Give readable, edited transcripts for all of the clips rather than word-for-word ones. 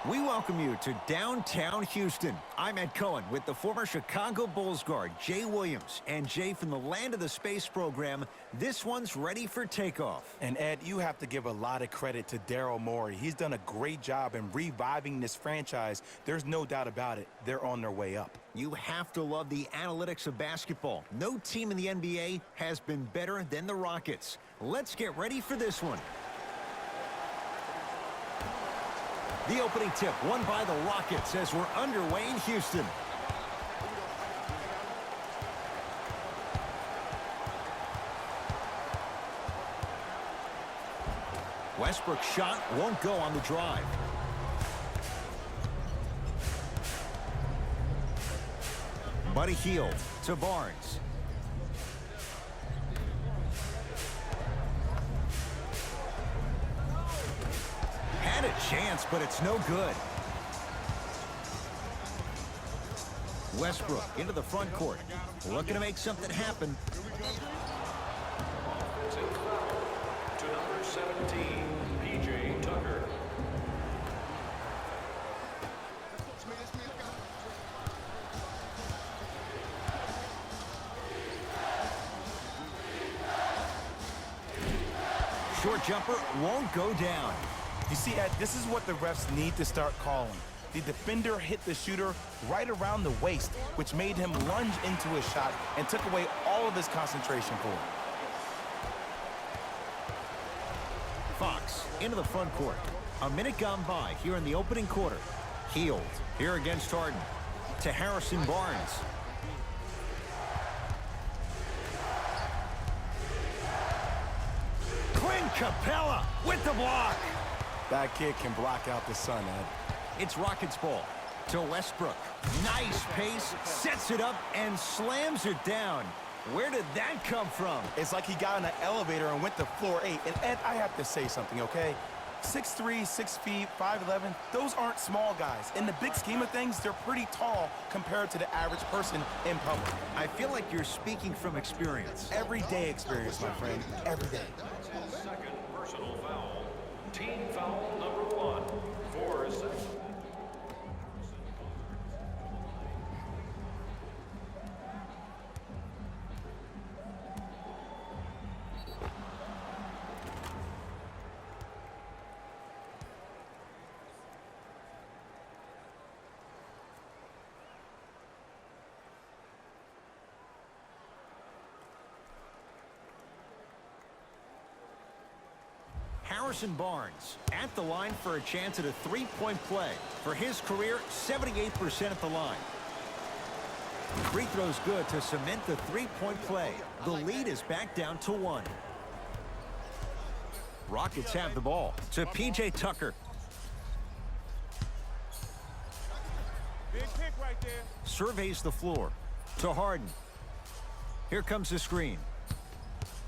We welcome you to downtown Houston. I'm Ed Cohen with the former Chicago Bulls guard, Jay Williams. And Jay, from the land of the space program, this one's ready for takeoff. And Ed, you have to give a lot of credit to Daryl Morey. He's done a great job in reviving this franchise. There's no doubt about it. They're on their way up. You have to love the analytics of basketball. No team in the NBA has been better than the Rockets. Let's get ready for this one. The opening tip won by the Rockets as we're underway in Houston. Westbrook's shot won't go on the drive. Buddy Hield to Barnes. Had a chance, but it's no good. Westbrook into the front court, looking to make something happen. To number 17, P.J. Tucker. Short jumper won't go down. You see, Ed, this is what the refs need to start calling. The defender hit the shooter right around the waist, which made him lunge into his shot and took away all of his concentration for it. Fox into the front court. A minute gone by here in the opening quarter. Hield here against Harden. To Harrison Barnes. Clint Capella with the block. That kid can block out the sun, Ed. It's Rockets ball to Westbrook. Nice pace, sets it up, and slams it down. Where did that come from? It's like he got in an elevator and went to floor 8. And Ed, I have to say something, okay? 6'3", 6 feet, 5'11", those aren't small guys. In the big scheme of things, they're pretty tall compared to the average person in public. I feel like you're speaking from experience. Everyday experience, my friend. Every day. Second personal foul. Team foul number 1. 4 seconds. Harrison Barnes at the line for a chance at a three-point play. For his career, 78% at the line. Free throw's good to cement the three-point play. The lead is back down to 1. Rockets have the ball to P.J. Tucker. Big pick right there. Surveys the floor to Harden. Here comes the screen.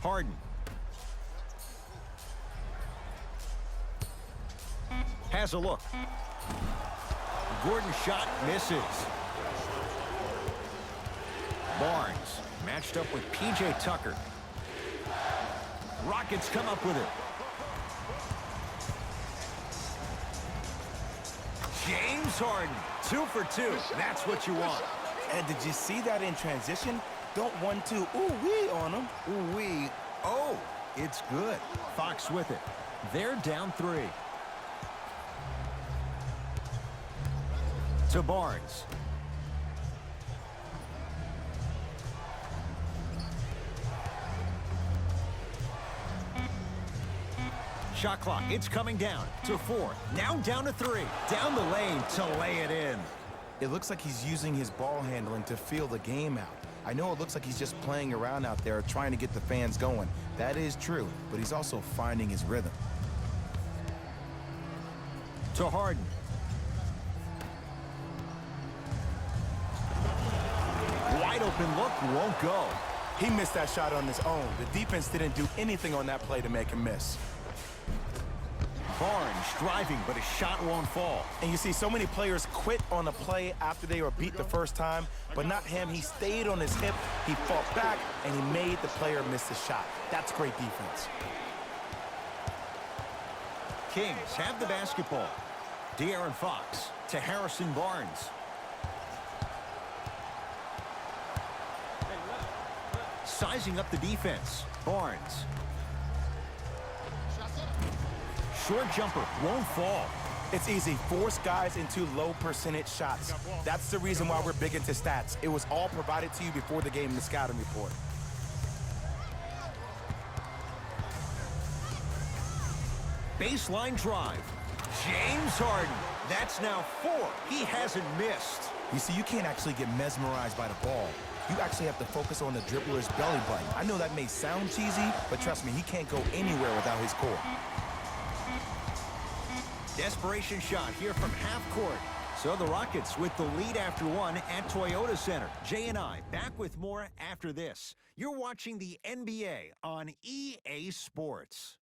Harden. Has a look. Gordon's shot misses. Barnes matched up with P.J. Tucker. Rockets come up with it. James Harden, 2 for 2. That's what you want. Ed, did you see that in transition? Don't 1-2 ooh-wee on him. Ooh-wee. Oh, it's good. Fox with it. They're down 3. To Barnes. Shot clock, it's coming down to 4. Now down to 3. Down the lane to lay it in. It looks like he's using his ball handling to feel the game out. I know it looks like he's just playing around out there trying to get the fans going. That is true, but he's also finding his rhythm. To Harden. Wide open look, won't go. He missed that shot on his own. The defense didn't do anything on that play to make him miss. Barnes driving, but his shot won't fall. And you see so many players quit on a play after they were beat the first time, but not him. He stayed on his hip, he fought back, and he made the player miss the shot. That's great defense. Kings have the basketball. De'Aaron Fox to Harrison Barnes. Sizing up the defense. Barnes. Short jumper. Won't fall. It's easy. Force guys into low percentage shots. That's the reason why we're big into stats. It was all provided to you before the game in the scouting report. Baseline drive. James Harden. That's now 4. He hasn't missed. You see, you can't actually get mesmerized by the ball. You actually have to focus on the dribbler's belly button. I know that may sound cheesy, but trust me, he can't go anywhere without his core. Desperation shot here from half court. So the Rockets with the lead after 1 at Toyota Center. Jay and I back with more after this. You're watching the NBA on EA Sports.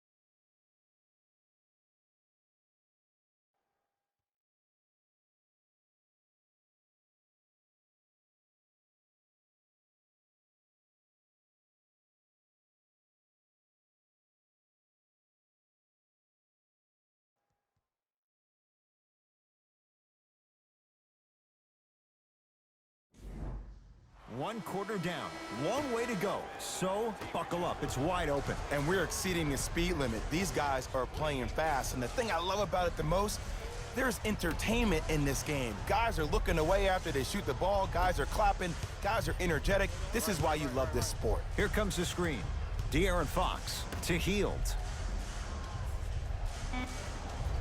One quarter down, long way to go. So buckle up, it's wide open. And we're exceeding the speed limit. These guys are playing fast, and the thing I love about it the most, there's entertainment in this game. Guys are looking away after they shoot the ball. Guys are clapping. Guys are energetic. This is why you love this sport. Here comes the screen. De'Aaron Fox to Hield.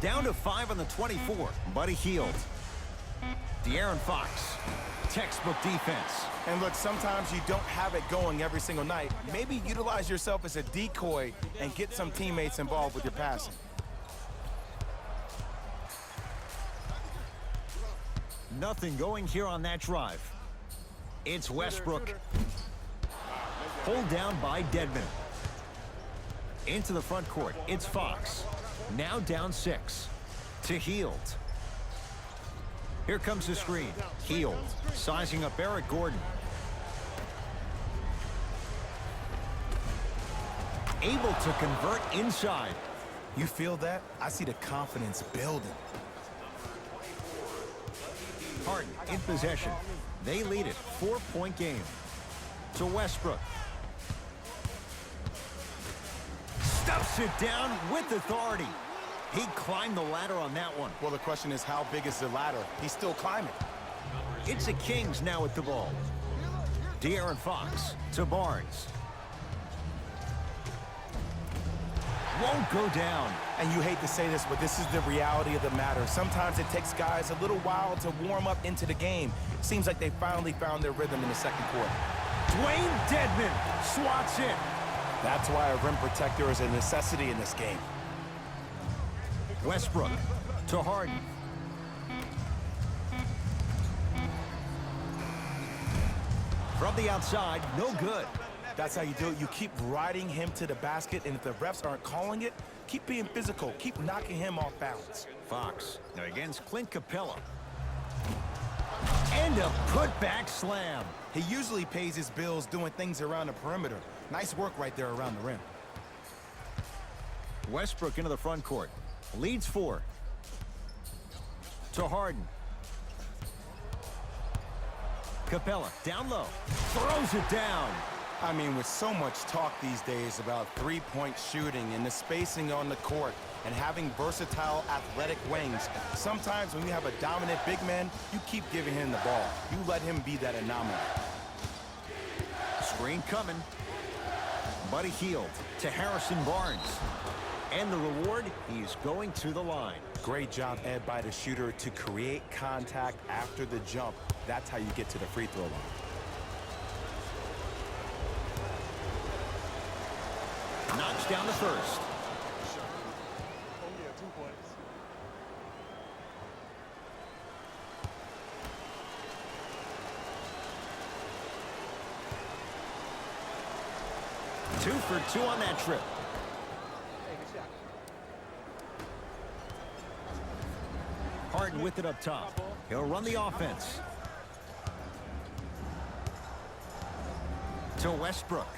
Down to 5 on the 24. Buddy Hield. De'Aaron Fox. Textbook defense. And look, sometimes you don't have it going every single night. Maybe utilize yourself as a decoy and get some teammates involved with your passing. Nothing going here on that drive. It's Westbrook. Pulled down by Dedmon. Into the front court. It's Fox. Now down 6. To Hield. Here comes the screen. Hield sizing up Eric Gordon. Able to convert inside. You feel that? I see the confidence building. Harden in possession. They lead it. 4-point game. To Westbrook. Stuffs it down with authority. He climbed the ladder on that one. Well, the question is, how big is the ladder? He's still climbing. It's the Kings now with the ball. De'Aaron Fox to Barnes. Won't go down. And you hate to say this, but this is the reality of the matter. Sometimes it takes guys a little while to warm up into the game. Seems like they finally found their rhythm in the second quarter. Dwayne Dedmon swats it. That's why a rim protector is a necessity in this game. Westbrook to Harden. From the outside, no good. That's how you do it. You keep riding him to the basket, and if the refs aren't calling it, keep being physical. Keep knocking him off balance. Fox now against Clint Capella. And a putback slam. He usually pays his bills doing things around the perimeter. Nice work right there around the rim. Westbrook into the front court. Leads 4. To Harden. Capella down low. Throws it down. I mean, with so much talk these days about three-point shooting and the spacing on the court and having versatile athletic wings, sometimes when you have a dominant big man, you keep giving him the ball. You let him be that anomaly. Screen coming. Buddy Hield to Harrison Barnes. And the reward, he's going to the line. Great job, Ed, by the shooter to create contact after the jump. That's how you get to the free throw line. Knocks down the first. Oh, yeah, 2 points. Two for 2 on that trip. Harden with it up top. He'll run the offense. To Westbrook.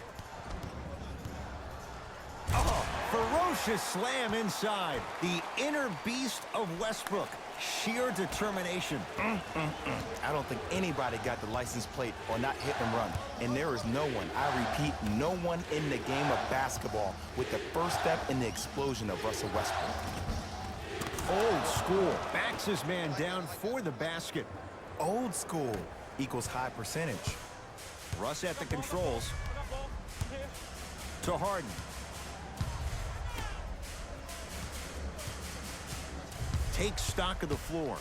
Oh, Ferocious slam inside. The inner beast of Westbrook. Sheer determination. I don't think anybody got the license plate or not hit and run. And there is no one, I repeat, no one in the game of basketball with the first step in the explosion of Russell Westbrook. Old school. Backs his man down for the basket. Old school equals high percentage. Russ at the controls. To Harden. Takes stock of the floor.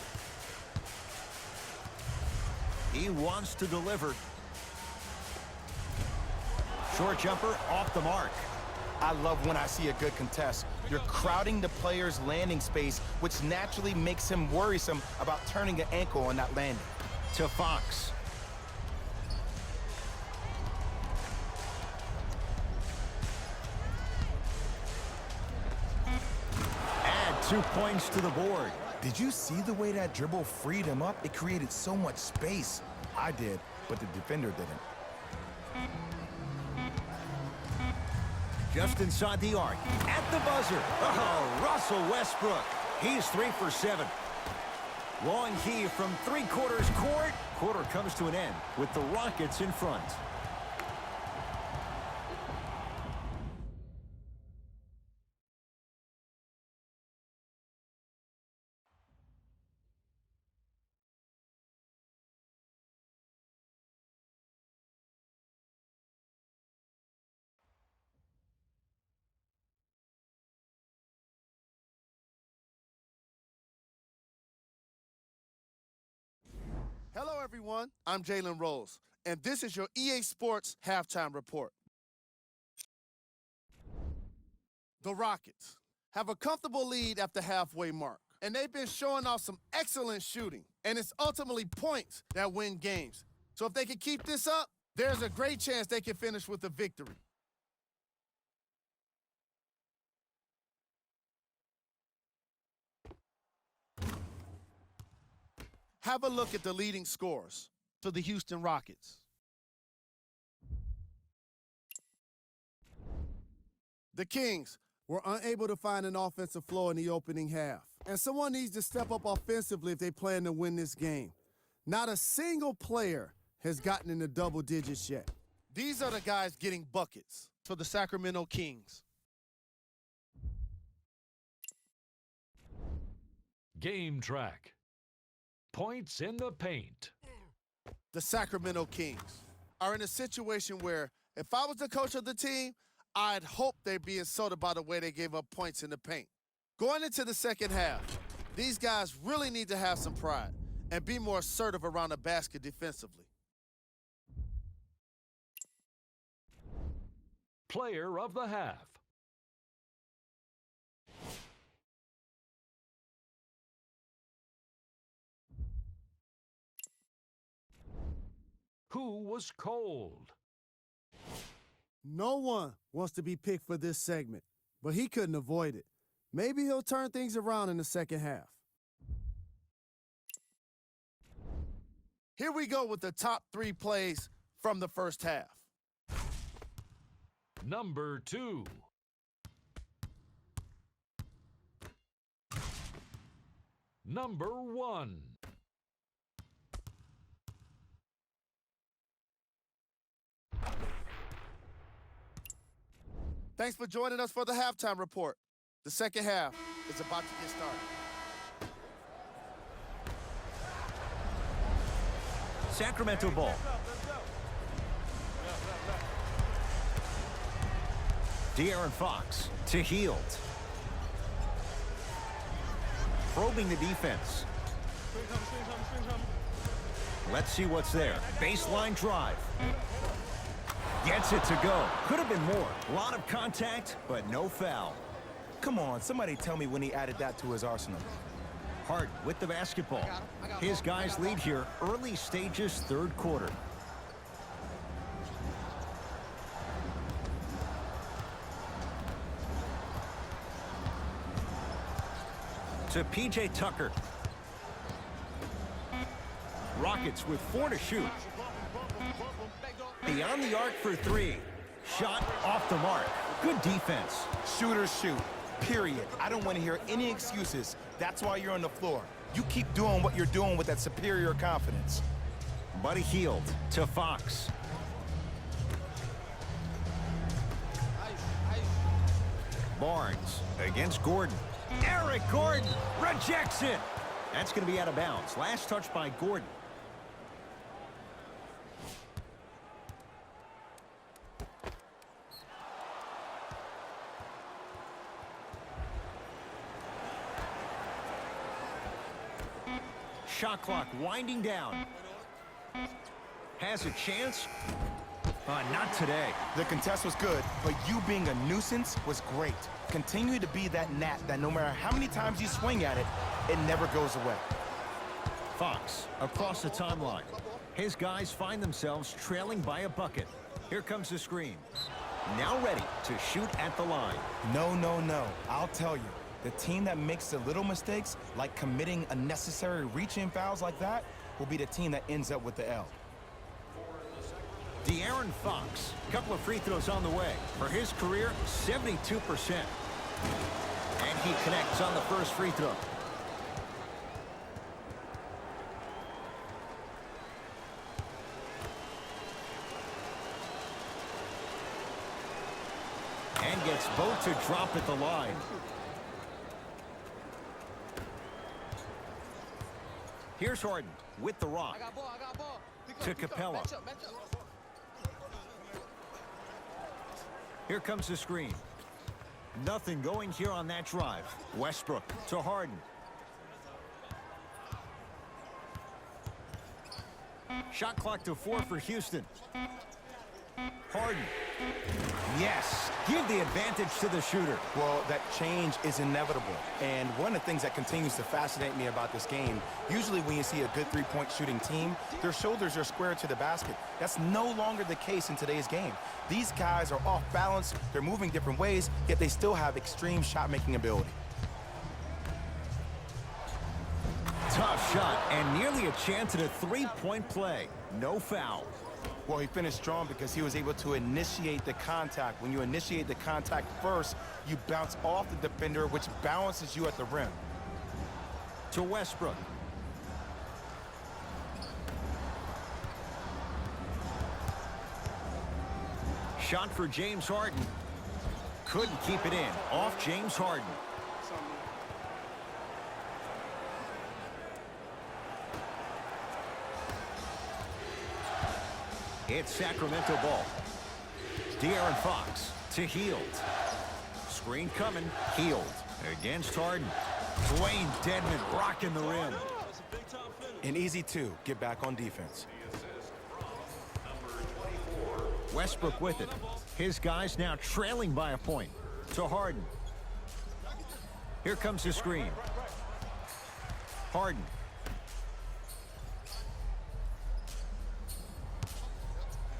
He wants to deliver. Short jumper off the mark. I love when I see a good contest. You're crowding the player's landing space, which naturally makes him worrisome about turning an ankle on that landing. To Fox. Add 2 points to the board. Did you see the way that dribble freed him up? It created so much space. I did, but the defender didn't. Just inside the arc. At the buzzer. Oh, Russell Westbrook. He's 3 for 7. Long key from 3/4 court. Quarter comes to an end with the Rockets in front. Hello, everyone. I'm Jalen Rose, and this is your EA Sports Halftime Report. The Rockets have a comfortable lead at the halfway mark, and they've been showing off some excellent shooting, and it's ultimately points that win games. So if they can keep this up, there's a great chance they can finish with a victory. Have a look at the leading scorers for the Houston Rockets. The Kings were unable to find an offensive flow in the opening half, and someone needs to step up offensively if they plan to win this game. Not a single player has gotten in the double digits yet. These are the guys getting buckets for the Sacramento Kings. Game track. Points in the paint. The Sacramento Kings are in a situation where if I was the coach of the team, I'd hope they'd be insulted by the way they gave up points in the paint. Going into the second half, these guys really need to have some pride and be more assertive around the basket defensively. Player of the half. Who was cold? No one wants to be picked for this segment, but he couldn't avoid it. Maybe he'll turn things around in the second half. Here we go with the top 3 plays from the first half. Number 2. Number 1. Thanks for joining us for the halftime report. The second half is about to get started. Sacramento ball. De'Aaron Fox to Hield. Probing the defense. Let's see what's there. Baseline drive. Gets it to go. Could have been more. A lot of contact, but no foul. Come on, somebody tell me when he added that to his arsenal. Harden with the basketball. His guys lead here, early stages, third quarter. To P.J. Tucker. Rockets with 4 to shoot. Beyond the arc for 3. Shot off the mark. Good defense. Shooters shoot, period. I don't want to hear any excuses. That's why you're on the floor. You keep doing what you're doing with that superior confidence. Buddy Hield to Fox. Barnes against Gordon. Eric Gordon rejects it. That's going to be out of bounds. Last touch by Gordon. Shot clock winding down. Has a chance. Not today. The contest was good, but you being a nuisance was great. Continue to be that gnat that no matter how many times you swing at it, it never goes away. Fox across the timeline. His guys find themselves trailing by a bucket. Here comes the screen. Now ready to shoot at the line. No, no, no. I'll tell you. The team that makes the little mistakes, like committing unnecessary reach-in fouls like that, will be the team that ends up with the L. De'Aaron Fox, a couple of free throws on the way. For his career, 72%. And he connects on the first free throw. And gets both to drop at the line. Here's Harden with the rock. To Capella. Here comes the screen. Nothing going here on that drive. Westbrook to Harden. Shot clock to 4 for Houston. Harden. Yes, give the advantage to the shooter. Well, that change is inevitable. And one of the things that continues to fascinate me about this game, usually when you see a good three-point shooting team, their shoulders are square to the basket. That's no longer the case in today's game. These guys are off balance, they're moving different ways, yet they still have extreme shot-making ability. Tough shot and nearly a chance at a three-point play. No foul. Well, he finished strong because he was able to initiate the contact. When you initiate the contact first, you bounce off the defender, which balances you at the rim. To Westbrook. Shot for James Harden. Couldn't keep it in. Off James Harden. It's Sacramento ball. De'Aaron Fox to Hield. Screen coming. Hield against Harden. Dwayne Dedmon rocking the rim. An easy two. Get back on defense. Westbrook with it. His guys now trailing by a point. To Harden. Here comes the screen. Harden.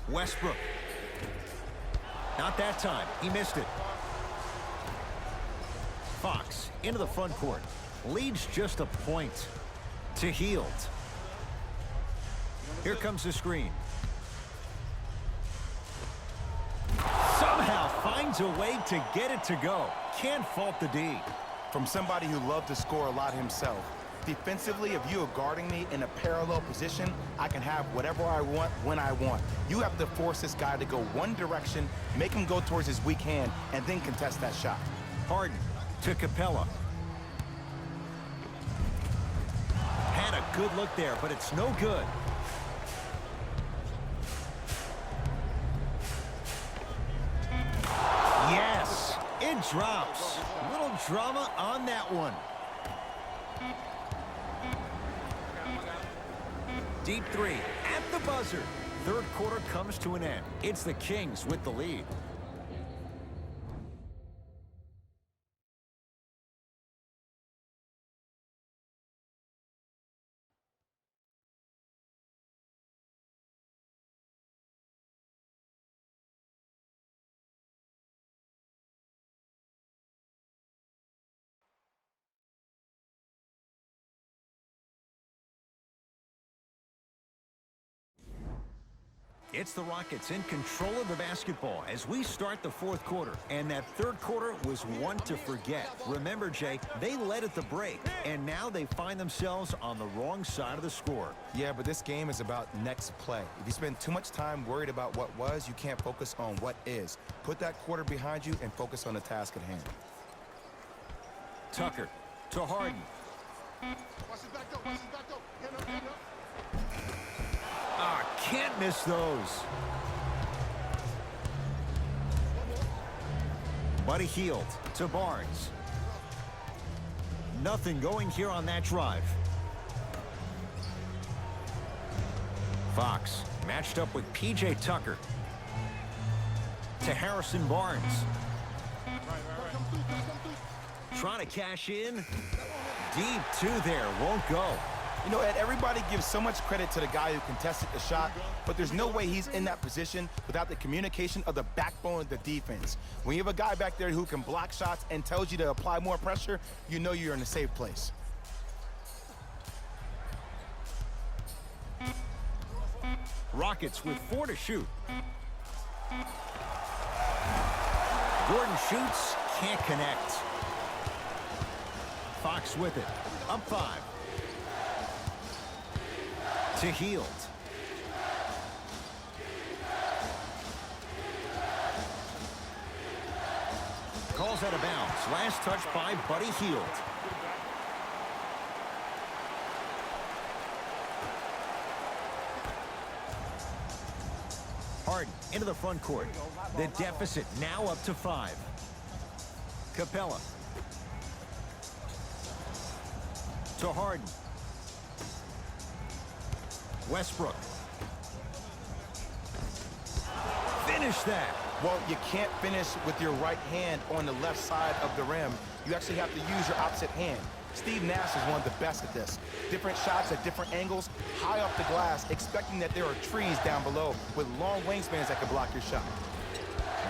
Westbrook. Not that time. He missed it. Fox into the front court. Leads just a point. To Hield. Here comes the screen. Somehow finds a way to get it to go. Can't fault the D. From somebody who loved to score a lot himself, defensively, if you are guarding me in a parallel position, I can have whatever I want when I want. You have to force this guy to go one direction, make him go towards his weak hand, and then contest that shot. Harden to Capella. Had a good look there, but it's no good. Yes, it drops. A little drama on that one. Deep three at the buzzer. Third quarter comes to an end. It's the Kings with the lead. It's the Rockets in control of the basketball as we start the fourth quarter. And that third quarter was one to forget. Remember, Jay, they led at the break, and now they find themselves on the wrong side of the score. Yeah, but this game is about next play. If you spend too much time worried about what was, you can't focus on what is. Put that quarter behind you and focus on the task at hand. Tucker to Harden. Watch his back door. Watch his back door. Hand up, hand up. Ah, can't miss those. Buddy Hield to Barnes. Nothing going here on that drive. Fox matched up with P.J. Tucker. To Harrison Barnes. Trying to cash in. Deep two there, won't go. You know, Ed, everybody gives so much credit to the guy who contested the shot, but there's no way he's in that position without the communication of the backbone of the defense. When you have a guy back there who can block shots and tells you to apply more pressure, you know you're in a safe place. Rockets with 4 to shoot. Gordon shoots, can't connect. Fox with it, up 5. To Hield. Calls out of bounds. Last touch by Buddy Hield. Harden into the front court. The deficit now up to 5. Capella. To Harden. Westbrook. Finish that. Well, you can't finish with your right hand on the left side of the rim. You actually have to use your opposite hand. Steve Nash is one of the best at this. Different shots at different angles, high off the glass, expecting that there are trees down below with long wingspans that can block your shot.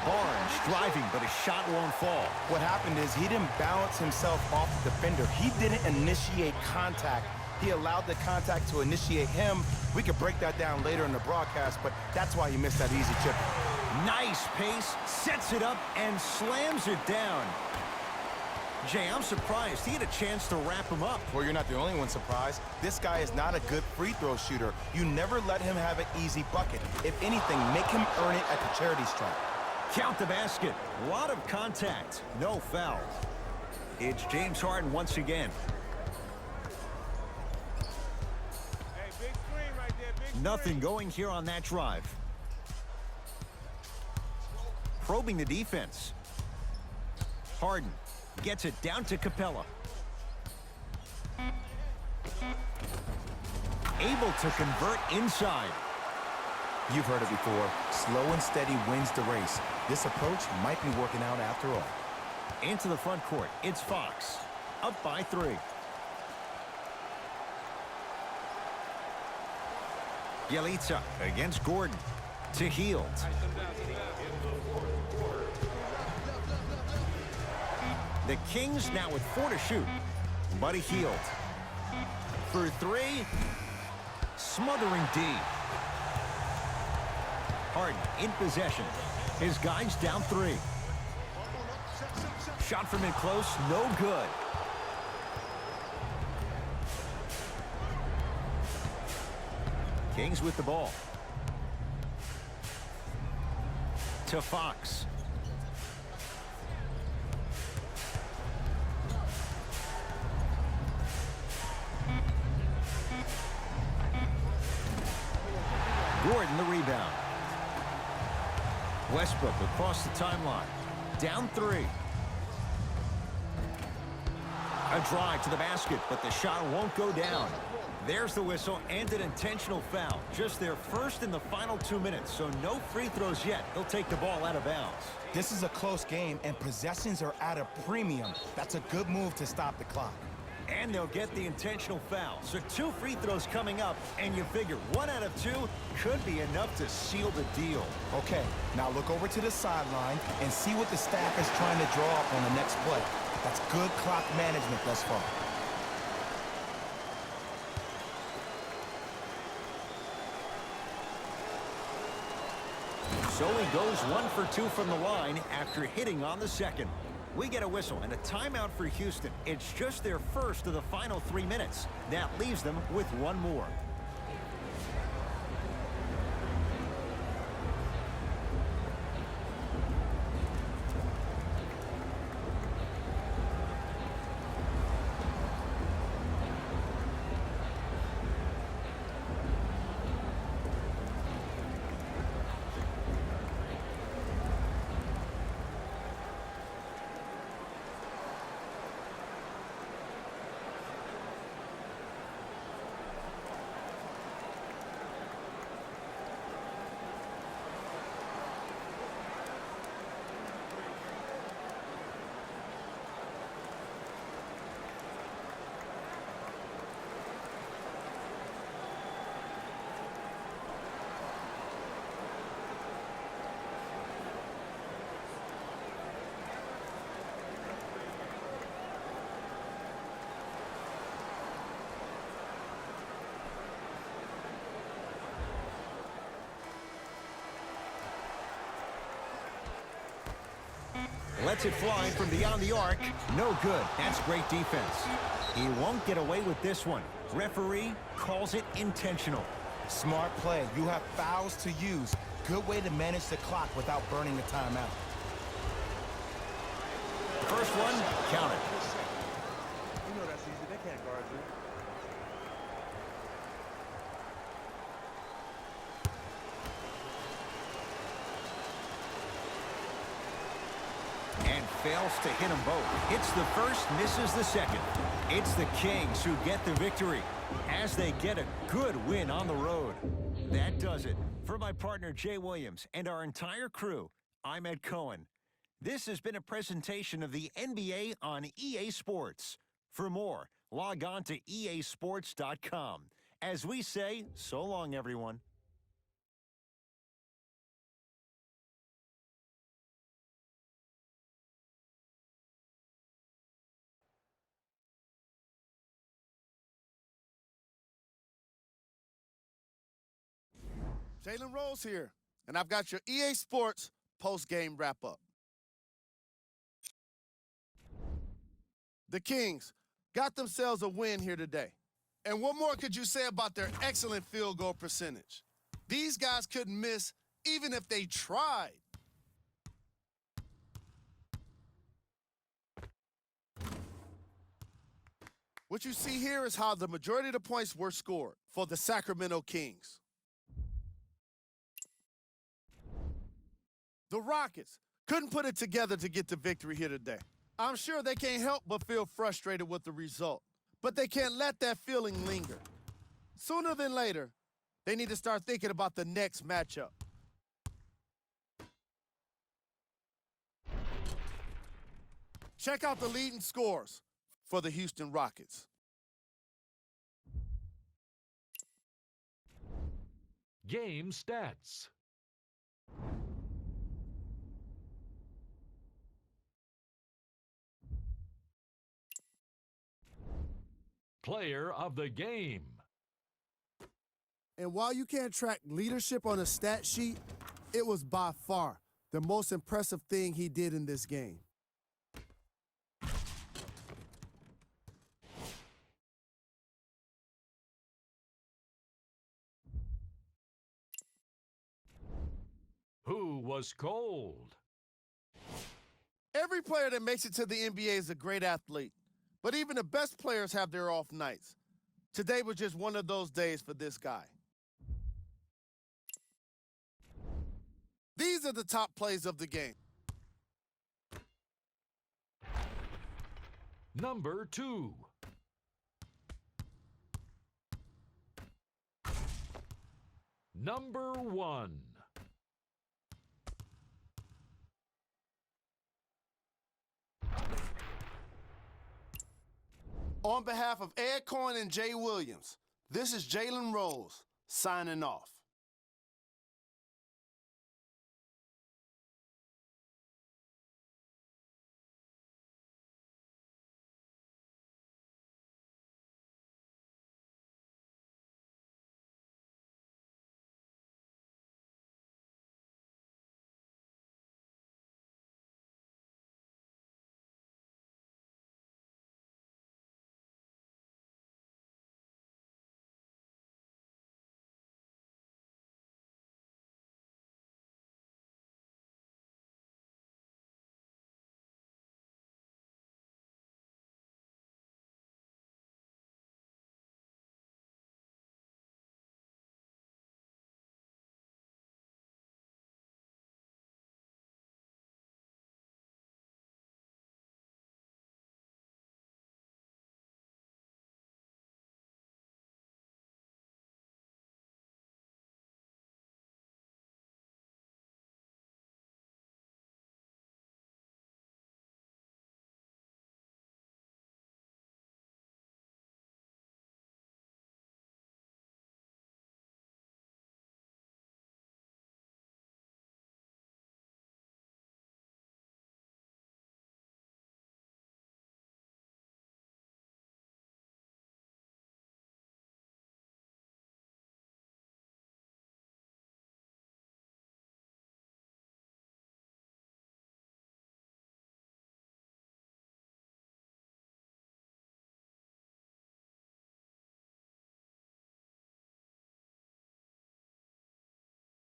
Barnes driving, but his shot won't fall. What happened is he didn't balance himself off the defender. He didn't initiate contact. He allowed the contact to initiate him. We could break that down later in the broadcast, but that's why he missed that easy chip. Nice pace, sets it up, and slams it down. Jay, I'm surprised. He had a chance to wrap him up. Well, you're not the only one surprised. This guy is not a good free throw shooter. You never let him have an easy bucket. If anything, make him earn it at the charity stripe. Count the basket. A lot of contact. No foul. It's James Harden once again. Hey, big screen right there. Big Nothing going here on that drive. Probing the defense. Harden gets it down to Capella. Able to convert inside. You've heard it before. Slow and steady wins the race. This approach might be working out after all. Into the front court. It's Fox. Up by 3. Bjelica against Gordon. To Hield. The Kings now with 4 to shoot. Buddy Hield. For 3. Smothering D. Harden in possession. His guys down 3. Shot from in close, no good. Kings with the ball. To Fox. Gordon the rebound. Westbrook across the timeline. Down 3. A drive to the basket, but the shot won't go down. There's the whistle and an intentional foul. Just their first in the final 2 minutes, so no free throws yet. They'll take the ball out of bounds. This is a close game, and possessions are at a premium. That's a good move to stop the clock. And they'll get the intentional foul. So 2 free throws coming up, and you figure 1 out of 2 could be enough to seal the deal. Okay, now look over to the sideline and see what the staff is trying to draw up on the next play. That's good clock management thus far. So he goes 1 for 2 from the line after hitting on the second. We get a whistle and a timeout for Houston. It's just their first of the final 3 minutes. That leaves them with one more. Lets it fly from beyond the arc. No good. That's great defense. He won't get away with this one. Referee calls it intentional. Smart play. You have fouls to use. Good way to manage the clock without burning the timeout. First one, count it. You know that's easy. They can't guard you. And fails to hit them both. Hits the first, misses the second. It's the Kings who get the victory as they get a good win on the road. That does it. For my partner, Jay Williams, and our entire crew, I'm Ed Cohen. This has been a presentation of the NBA on EA Sports. For more, log on to easports.com. As we say, so long, everyone. Jalen Rose here, and I've got your EA Sports post-game wrap-up. The Kings got themselves a win here today. And what more could you say about their excellent field goal percentage? These guys couldn't miss even if they tried. What you see here is how the majority of the points were scored for the Sacramento Kings. The Rockets couldn't put it together to get the victory here today. I'm sure they can't help but feel frustrated with the result, but they can't let that feeling linger. Sooner than later, they need to start thinking about the next matchup. Check out the leading scores for the Houston Rockets. Game stats. Player of the game. And while you can't track leadership on a stat sheet, it was by far the most impressive thing he did in this game. Who was cold? Every player that makes it to the NBA is a great athlete, but even the best players have their off nights. Today was just one of those days for this guy. These are the top plays of the game. Number 2. Number 1. On behalf of Ed Cohen and Jay Williams, this is Jalen Rose signing off.